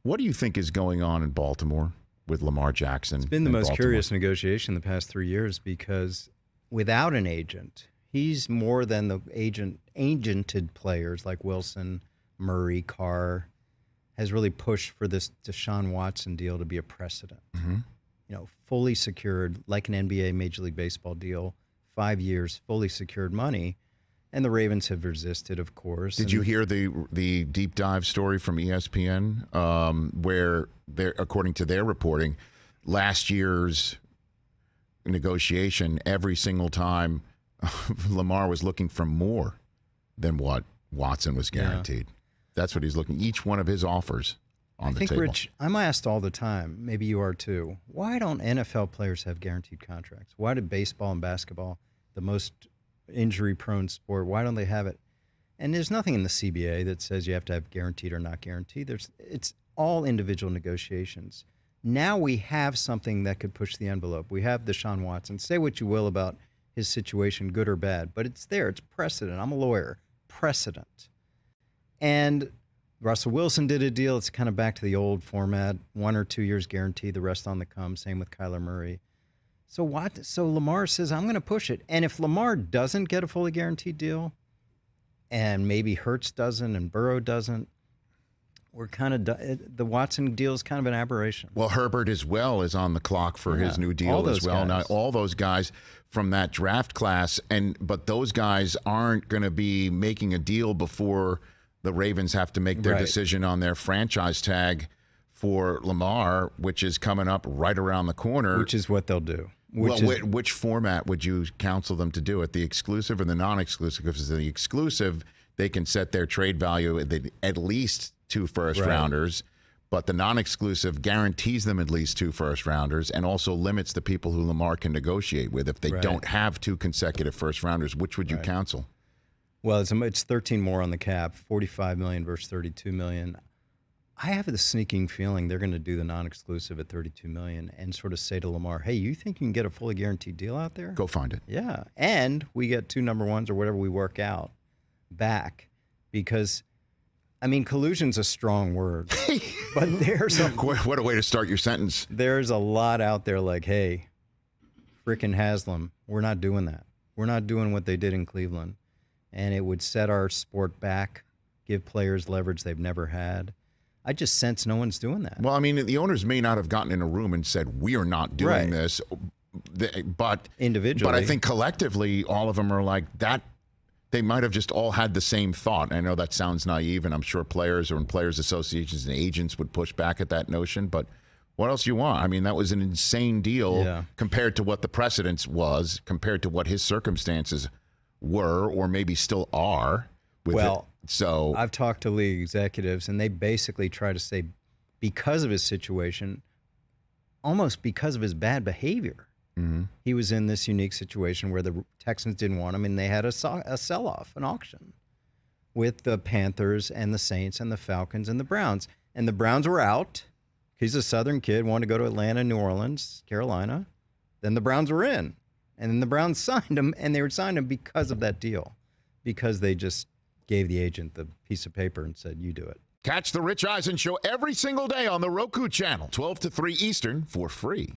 What do you think is going on in Baltimore with Lamar Jackson? It's been the most curious negotiation the past 3 years because without an agent, he's more than the agented players like Wilson, Murray, Carr, has really pushed for this Deshaun Watson deal to be a precedent. Mm-hmm. You know, fully secured, like an NBA Major League Baseball deal, 5 years, fully secured money. And the Ravens have resisted, of course. Did you hear the deep dive story from ESPN where, according to their reporting, last year's negotiation, every single time Lamar was looking for more than what Watson was guaranteed. Yeah. That's what he's looking. Each one of his offers on the table. I think, Rich, I'm asked all the time, maybe you are too, why don't NFL players have guaranteed contracts? Why do baseball and basketball, the most injury-prone sport, why don't they have it? And there's nothing in the CBA that says you have to have guaranteed or not guaranteed. It's all individual negotiations. Now we have something that could push the envelope. We have Deshaun Watson. Say what you will about his situation, good or bad, but it's there. It's precedent. I'm a lawyer. Precedent. And Russell Wilson did a deal. It's kind of back to the old format, 1 or 2 years guaranteed, the rest on the come. Same with Kyler Murray. So Lamar says, I'm going to push it. And if Lamar doesn't get a fully guaranteed deal, and maybe Hurts doesn't and Burrow doesn't, we're kind of the Watson deal is kind of an aberration. Well, Herbert as well is on the clock for his new deal as well. Now, all those guys from that draft class, but those guys aren't going to be making a deal before the Ravens have to make their decision on their franchise tag for Lamar, which is coming up right around the corner. Which is what they'll do. Which format would you counsel them to do it? The exclusive or the non-exclusive? Because the exclusive, they can set their trade value at least 2 first-rounders, but the non-exclusive guarantees them at least 2 first-rounders and also limits the people who Lamar can negotiate with. If they don't have 2 consecutive first-rounders, which would you counsel? Well, it's 13 more on the cap, $45 million versus $32 million. I have the sneaking feeling they're going to do the non-exclusive at $32 million and sort of say to Lamar, hey, you think you can get a fully guaranteed deal out there? Go find it. Yeah. And we get 2 number ones or whatever we work out back because, I mean, collusion's a strong word. But there's what a way to start your sentence. There's a lot out there like, hey, frickin' Haslam, we're not doing that. We're not doing what they did in Cleveland. And it would set our sport back, give players leverage they've never had. I just sense no one's doing that. Well, I mean, the owners may not have gotten in a room and said, we are not doing this, but individually. But I think collectively, all of them are like that. They might have just all had the same thought. I know that sounds naive, and I'm sure players or in players' associations and agents would push back at that notion, but what else you want? I mean, that was an insane deal compared to what the precedence was, compared to what his circumstances were or maybe still are. So I've talked to league executives, and they basically try to say because of his situation, almost because of his bad behavior, he was in this unique situation where the Texans didn't want him, and they had a sell-off, an auction with the Panthers and the Saints and the Falcons and the Browns. And the Browns were out. He's a Southern kid, wanted to go to Atlanta, New Orleans, Carolina. Then the Browns were in. And then the Browns signed him, and they were signed him because of that deal, because they just gave the agent the piece of paper and said, you do it. Catch the Rich Eisen Show every single day on the Roku channel, 12 to 3 Eastern, for free.